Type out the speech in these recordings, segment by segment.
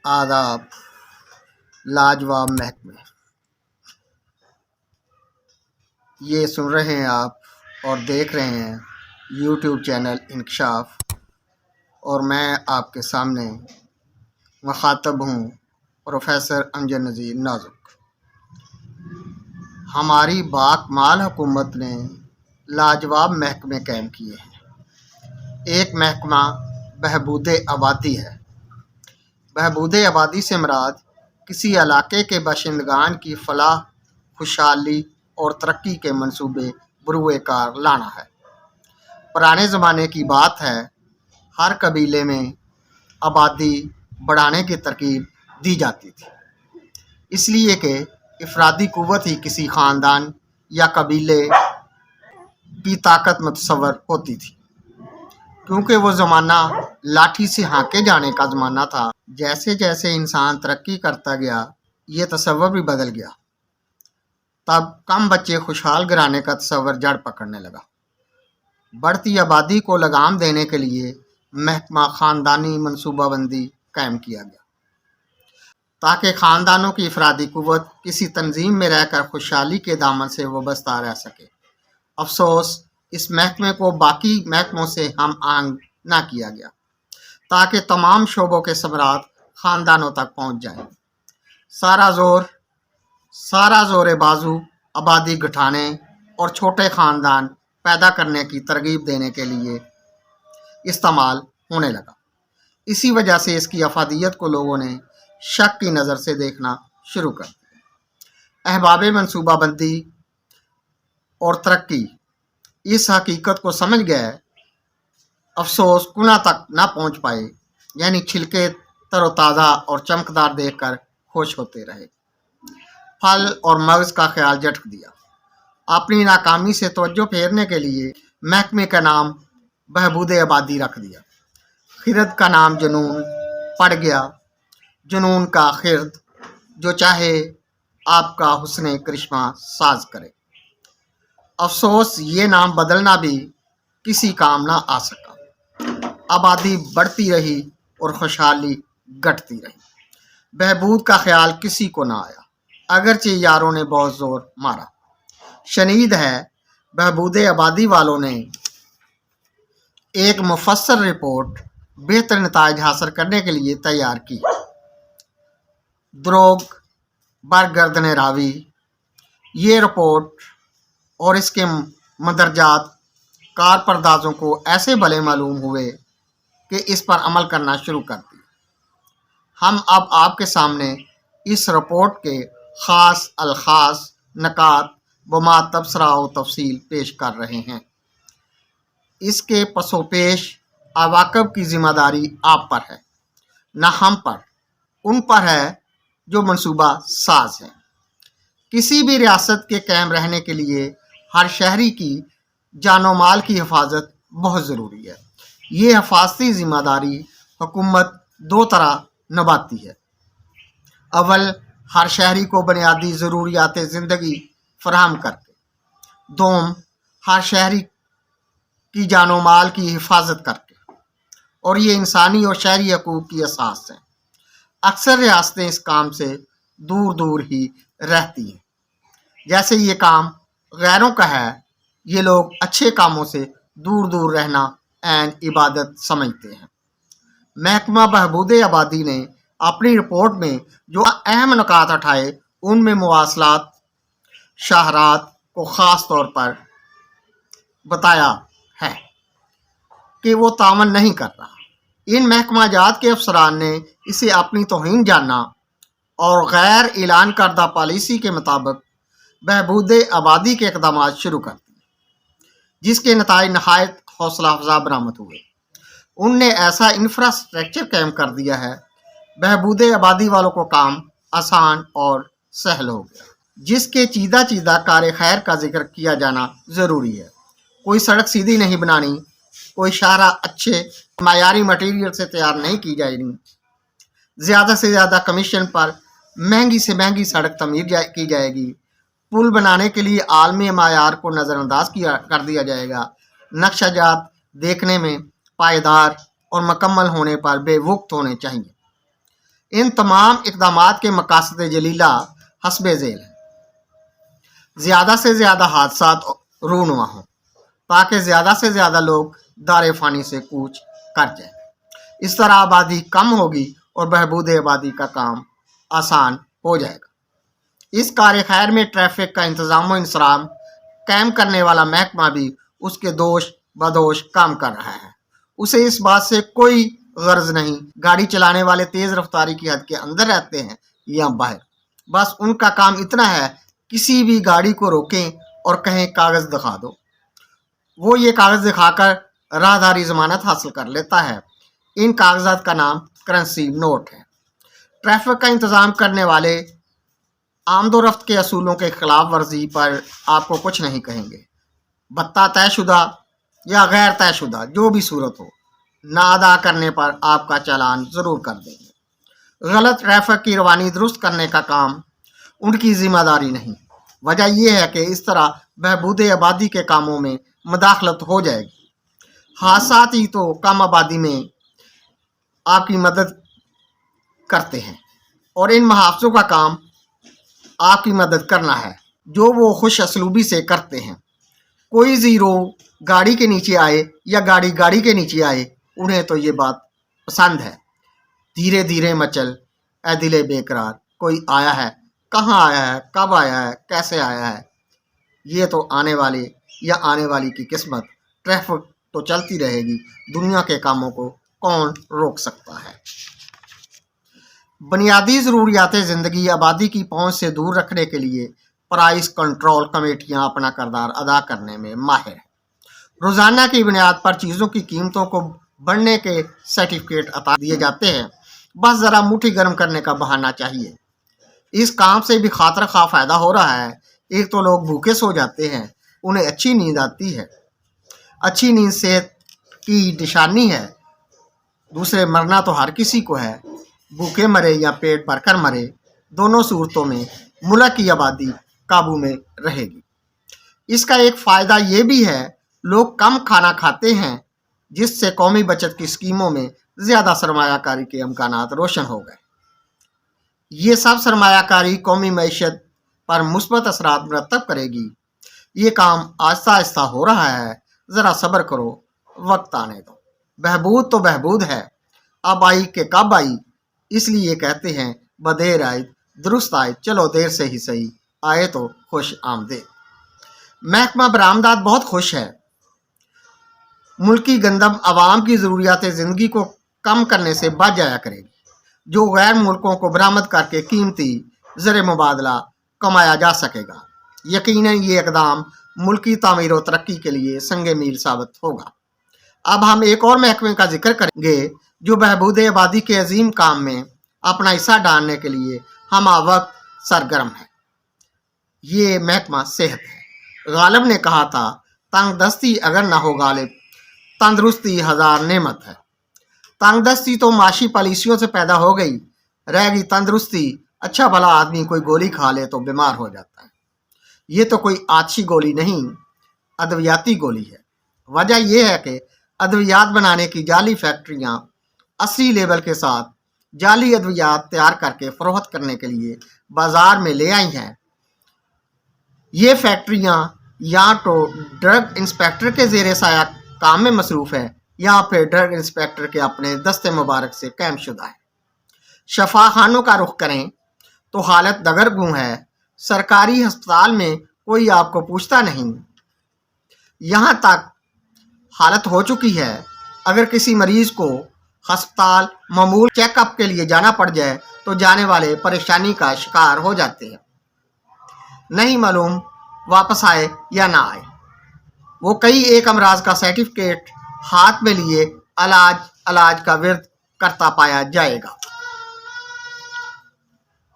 آداب لاجواب محکمے، یہ سن رہے ہیں آپ اور دیکھ رہے ہیں یوٹیوب چینل انکشاف، اور میں آپ کے سامنے مخاطب ہوں پروفیسر امجد نذیر نازک۔ ہماری باکمال حکومت نے لاجواب محکمے قائم کیے ہیں۔ ایک محکمہ بہبود آبادی ہے۔ بہبود آبادی سے مراد کسی علاقے کے باشندگان کی فلاح، خوشحالی اور ترقی کے منصوبے بروئے کار لانا ہے۔ پرانے زمانے کی بات ہے، ہر قبیلے میں آبادی بڑھانے کی ترغیب دی جاتی تھی، اس لیے کہ افرادی قوت ہی کسی خاندان یا قبیلے کی طاقت متصور ہوتی تھی، کیونکہ وہ زمانہ لاٹھی سے ہانکے جانے کا زمانہ تھا۔ جیسے جیسے انسان ترقی کرتا گیا، یہ تصور بھی بدل گیا۔ تب کم بچے خوشحال گھرانے کا تصور جڑ پکڑنے لگا۔ بڑھتی آبادی کو لگام دینے کے لیے محکمہ خاندانی منصوبہ بندی قائم کیا گیا، تاکہ خاندانوں کی افرادی قوت کسی تنظیم میں رہ کر خوشحالی کے دامن سے وابستہ رہ سکے۔ افسوس، اس محکمے کو باقی محکموں سے ہم آہنگ نہ کیا گیا، تاکہ تمام شعبوں کے ثمرات خاندانوں تک پہنچ جائیں۔ سارا زور بازو آبادی گھٹانے اور چھوٹے خاندان پیدا کرنے کی ترغیب دینے کے لیے استعمال ہونے لگا۔ اسی وجہ سے اس کی افادیت کو لوگوں نے شک کی نظر سے دیکھنا شروع کر دیا۔ احباب منصوبہ بندی اور ترقی اس حقیقت کو سمجھ گئے، افسوس کناں تک نہ پہنچ پائے، یعنی چھلکے تر و تازہ اور چمکدار دیکھ کر خوش ہوتے رہے، پھل اور مغز کا خیال جھٹک دیا۔ اپنی ناکامی سے توجہ پھیرنے کے لیے محکمے کا نام بہبود آبادی رکھ دیا۔ خرد کا نام جنون پڑ گیا، جنون کا خرد، جو چاہے آپ کا حسن کرشمہ ساز کرے۔ افسوس، یہ نام بدلنا بھی کسی کام نہ آ سکا۔ آبادی بڑھتی رہی اور خوشحالی گھٹتی رہی۔ بہبود کا خیال کسی کو نہ آیا، اگرچہ یاروں نے بہت زور مارا۔ شنید ہے، بہبود آبادی والوں نے ایک مفصل رپورٹ بہتر نتائج حاصل کرنے کے لیے تیار کی۔ دروگ برگردن راوی، یہ رپورٹ اور اس کے مندرجات کارپردازوں کو ایسے بھلے معلوم ہوئے کہ اس پر عمل کرنا شروع کر دیا۔ ہم اب آپ کے سامنے اس رپورٹ کے خاص الخاص نکات بما تبصرہ و تفصیل پیش کر رہے ہیں۔ اس کے پس و پیش عواقب کی ذمہ داری آپ پر ہے، نہ ہم پر، ان پر ہے جو منصوبہ ساز ہیں۔ کسی بھی ریاست کے قائم رہنے کے لیے ہر شہری کی جان و مال کی حفاظت بہت ضروری ہے۔ یہ حفاظتی ذمہ داری حکومت دو طرح نبھاتی ہے۔ اول، ہر شہری کو بنیادی ضروریات زندگی فراہم کر کے۔ دوم، ہر شہری کی جان و مال کی حفاظت کر کے، اور یہ انسانی اور شہری حقوق کی اساس ہے۔ اکثر ریاستیں اس کام سے دور دور ہی رہتی ہیں۔ جیسے یہ کام غیروں کا ہے، یہ لوگ اچھے کاموں سے دور دور رہنا عین عبادت سمجھتے ہیں۔ محکمہ بہبود آبادی نے اپنی رپورٹ میں جو اہم نکات اٹھائے، ان میں مواصلات شاہراہ کو خاص طور پر بتایا ہے کہ وہ تعاون نہیں کر رہا۔ ان محکمہ جات کے افسران نے اسے اپنی توہین جانا اور غیر اعلان کردہ پالیسی کے مطابق بہبود آبادی کے اقدامات شروع کر دیے، جس کے نتائج نہایت حوصلہ افزا برآمد ہوئے۔ ان نے ایسا انفراسٹرکچر قائم کر دیا ہے، بہبود آبادی والوں کو کام آسان اور سہل ہو گیا، جس کے چیدہ کار خیر کا ذکر کیا جانا ضروری ہے۔ کوئی سڑک سیدھی نہیں بنانی، کوئی شاہراہ اچھے معیاری مٹیریل سے تیار نہیں کی جائے گی، زیادہ سے زیادہ کمیشن پر مہنگی سے مہنگی سڑک تعمیر کی جائے گی، پل بنانے کے لیے عالمی معیار کو نظر انداز کر دیا جائے گا، نقشہ جات دیکھنے میں پائیدار اور مکمل ہونے پر بے وقت ہونے چاہیے۔ ان तमाम इकदामात के मकासद जलीला हस्ब झेल है। ज़्यादा से ज़्यादा हादसात रूनुमा हों ताकि ज़्यादा से ज़्यादा लोग दार फ़ानी से कूच कर जाएं। इस तरह आबादी कम होगी और बहबूद आबादी का काम आसान हो जाएगा। इस कार खैर में ट्रैफिक का इंतज़ाम व इंसराम कायम करने वाला महकमा भी उसके दोष बदोश काम कर रहा है। उसे इस बात से कोई गर्ज नहीं गाड़ी चलाने वाले तेज़ रफ्तारी की हद के अंदर रहते हैं या बाहर। बस उनका काम इतना है, किसी भी गाड़ी को रोकें और कहें कागज़ दिखा दो। वो ये कागज़ दिखाकर राहदारी ज़मानत हासिल कर लेता है। इन कागजात का नाम करेंसी नोट है। ट्रैफिक का इंतज़ाम करने वाले आमदोरफ्त के असूलों के खिलाफ वर्जी पर आपको कुछ नहीं कहेंगे। भत्ता तयशुदा या गैर तयशुदा जो भी सूरत हो, ना अदा करने पर आपका चालान ज़रूर कर देंगे। गलत ट्रैफिक की रवानी दुरुस्त करने का काम उनकी जिम्मेदारी नहीं। वजह यह है कि इस तरह बहबूद आबादी के कामों में मुदाखलत हो जाएगी। हादसात ही तो कम आबादी में आपकी मदद करते हैं और इन मुहाफ़िज़ों का काम आपकी मदद करना है जो वो खुश असलूबी से करते हैं। कोई ज़ीरो गाड़ी के नीचे आए या गाड़ी गाड़ी के नीचे आए, उन्हें तो ये बात पसंद है। धीरे धीरे मचल ए दिले बेकरार, कोई आया है, कहाँ आया है, कब आया है, कैसे आया है, ये तो आने वाले या आने वाली की किस्मत। ट्रैफिक तो चलती रहेगी, दुनिया के कामों को कौन रोक सकता है। बुनियादी ज़रूरियात ज़िंदगी आबादी की पहुँच से दूर रखने के लिए प्राइस कंट्रोल कमेटियाँ अपना किरदार अदा करने में माहिर हैं। रोज़ाना की बुनियाद पर चीज़ों की कीमतों को बढ़ने के सर्टिफिकेट अता दिए जाते हैं। बस ज़रा मुट्ठी गर्म करने का बहाना चाहिए। इस काम से भी खातर खा फ़ायदा हो रहा है। एक तो लोग भूखे सो जाते हैं, उन्हें अच्छी नींद आती है। अच्छी नींद सेहत की निशानी है। दूसरे मरना तो हर किसी को है, भूखे मरे या पेट भरकर मरे, दोनों सूरतों में मुल्क की आबादी काबू में रहेगी। इसका एक फ़ायदा ये भी है, लोग कम खाना खाते हैं, जिससे कौमी बचत की स्कीमों में ज़्यादा सरमायाकारी के इम्कानात रोशन हो गए। ये सब सरमायाकारी कौमी मईशत पर मुस्बत असरात मुरतब करेगी। ये काम आहिस्ता आहिस्ता हो रहा है, ज़रा सब्र करो, वक्त आने दो। बहबूद तो बहबूद है, अब आई के कब आई, इसलिए कहते हैं बदेर आए दुरुस्त आए, चलो देर से ही सही, आए तो खुश आमदीद। महकमा बरामदात बहुत खुश है। मुल्की गंदम आवाम की ज़रूरियात ज़िंदगी को कम करने से बच जाया करेगी, जो गैर मुल्कों को बरामद करके कीमती ज़र मुबादला कमाया जा सकेगा। यकीनन ये इक़दाम मुल्की तामीर व तरक्की के लिए संग मील साबित होगा। अब हम एक और महकमे का जिक्र करेंगे जो बहबूद आबादी के अजीम काम में अपना हिस्सा डालने के लिए हम वक्त सरगर्म है। ये महकमा सेहत है। गालिब ने कहा था, तंगदस्ती अगर ना हो गालिब, तंदरुस्ती हज़ार नेमत है। तंगदस्ती तो माशी पॉलिसियों से पैदा हो गई, रहेगी तंदरुस्ती। अच्छा भला आदमी कोई गोली खा ले तो बीमार हो जाता है। ये तो कोई आछी गोली नहीं, अद्वियाती गोली है। वजह यह है कि अद्वियात बनाने की जाली फैक्ट्रियाँ असली लेबल के साथ जाली अद्वियात तैयार करके फरोख्त करने के लिए बाजार में ले आई हैं। ये फैक्ट्रियाँ या तो ड्रग इंस्पेक्टर के ज़ेर साया काम में मसरूफ़ है या फिर ड्रग इंस्पेक्टर के अपने दस्ते मुबारक से कायम शुदा है। शफा खानों का रुख करें तो हालत दगरगूं है। सरकारी अस्पताल में कोई आपको पूछता नहीं। यहाँ तक हालत हो चुकी है, अगर किसी मरीज़ को अस्पताल मामूल चेकअप के लिए जाना पड़ जाए तो जाने वाले परेशानी का शिकार हो जाते हैं। नहीं मालूम वापस आए या ना आए। वो कई एक अमराज का सर्टिफिकेट हाथ में लिए इलाज का विरद करता पाया जाएगा।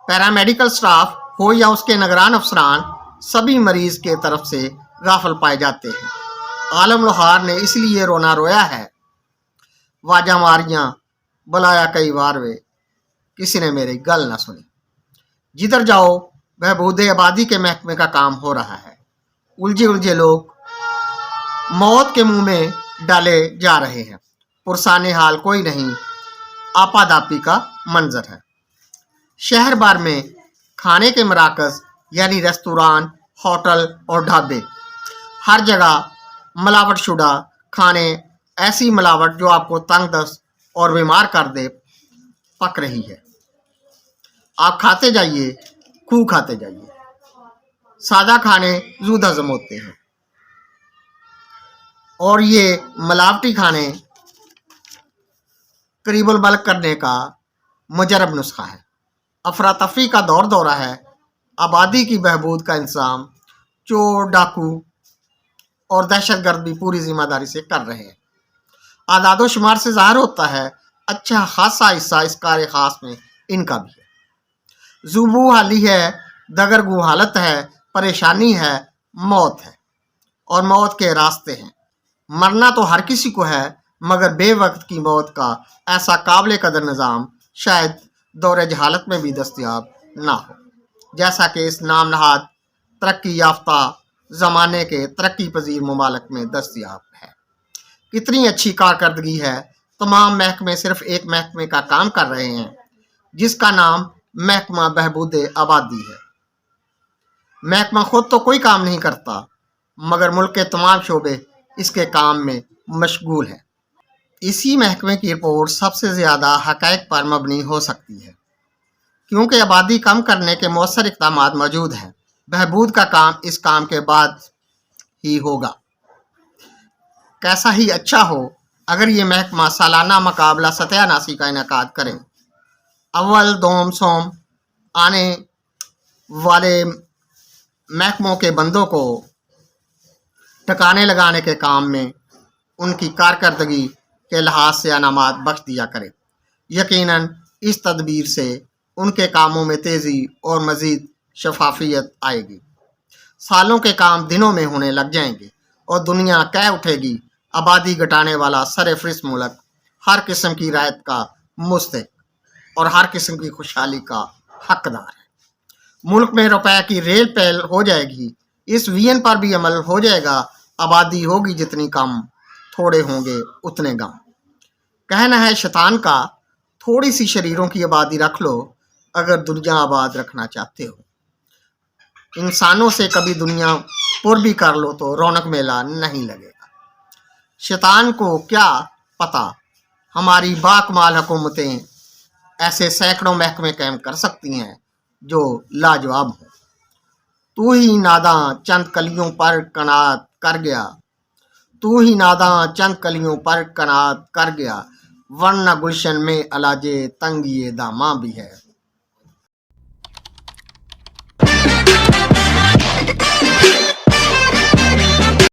पैरामेडिकल स्टाफ हो या उसके निगरान अफसरान, सभी मरीज के तरफ से गाफिल पाए जाते हैं। आलम लोहार ने इसलिए रोना रोया है, वाजा मारियाँ बुलाया कई बार वे, किसी ने मेरी गल न सुनी। जिधर जाओ बहबूद आबादी के महकमे का काम हो रहा है। उलझे उलझे लोग मौत के मुंह में डाले जा रहे हैं। पुरसाने हाल कोई नहीं, आपादापी का मंजर है। शहर भर में खाने के मराकज़ यानी रेस्तोरां, होटल और ढाबे, हर जगह मिलावटशुदा खाने, ऐसी मिलावट जो आपको तंग-दस्त और बीमार कर दे, पक रही है। आप खाते जाइए, खूब खाते जाइए। सादा खाने ज़ूद हज़म होते हैं और ये मिलावटी खाने करीबुल बल्क करने का मुजरब नुस्खा है। अफरा तफरी का दौर दौरा है, आबादी की बहबूद का इंतजाम चोर, डाकू और दहशतगर्द भी पूरी जिम्मेदारी से कर रहे हैं। आदादो शुमार से ज़ाहिर होता है अच्छा खासा हिस्सा इस कार्य खास में इनका भी है। जुबू हाली है, दगरगू हालत है, परेशानी है, मौत है और मौत के रास्ते हैं। मरना तो हर किसी को है, मगर बेवक्त की मौत का ऐसा काबिल कदर निज़ाम शायद दौरे जहालत में भी दस्तयाब ना हो, जैसा कि इस नाम नहाद तरक्की याफ्ता ज़माने के तरक्की पजीर ममालिक में दस्तयाब है। कितनी अच्छी कारकर्दगी है, तमाम महकमे सिर्फ एक महकमे का काम कर रहे हैं जिसका नाम महकमा बहबूद आबादी है। महकमा खुद तो कोई काम नहीं करता, मगर मुल्क के तमाम शोबे इसके काम में मशगूल हैं। इसी महकमे की रिपोर्ट सबसे ज़्यादा हक़ाइक़ पर मबनी हो सकती है, क्योंकि आबादी कम करने के मौसर इक़दामात मौजूद हैं। बहबूद का काम इस काम के बाद ही होगा। कैसा ही अच्छा हो अगर ये महकमा सालाना मुकाबला सत्यानाशी का इनेकाद करे। अव्वल, दोम, सोम आने वाले महकमों के बंदों को ठिकाने लगाने के काम में उनकी कारकर्दगी के लिहाज से अनामात बख्श दिया करे। यकीनन इस तदबीर से उनके कामों में तेज़ी और मज़ीद शफाफियत आएगी। सालों के काम दिनों में होने लग जाएंगे और दुनिया कह उठेगी आबादी घटाने वाला सरफरिस्त मुल्क हर किस्म की रायत का मुस्तहिक और हर किस्म की खुशहाली का हकदार है। मुल्क में रुपए की रेल पैल हो जाएगी। इस विजन पर भी अमल हो जाएगा। आबादी होगी जितनी कम, थोड़े होंगे उतने गम। कहना है शैतान का, थोड़ी सी शरीरों की आबादी रख लो अगर दुनिया आबाद रखना चाहते हो। इंसानों से कभी दुनिया पुर भी कर लो तो रौनक मेला नहीं लगेगा। शैतान को क्या पता हमारी बाकमाल हुकूमतें ऐसे सैकड़ों महकमे कायम कर सकती हैं जो लाजवाब हों। तू ही नादां चंद कलियों पर कनात कर गया, तू ही नादां चंद कलियों पर कनात कर गया, वरना गुलशन में अलाजे तंगिए दामा भी है।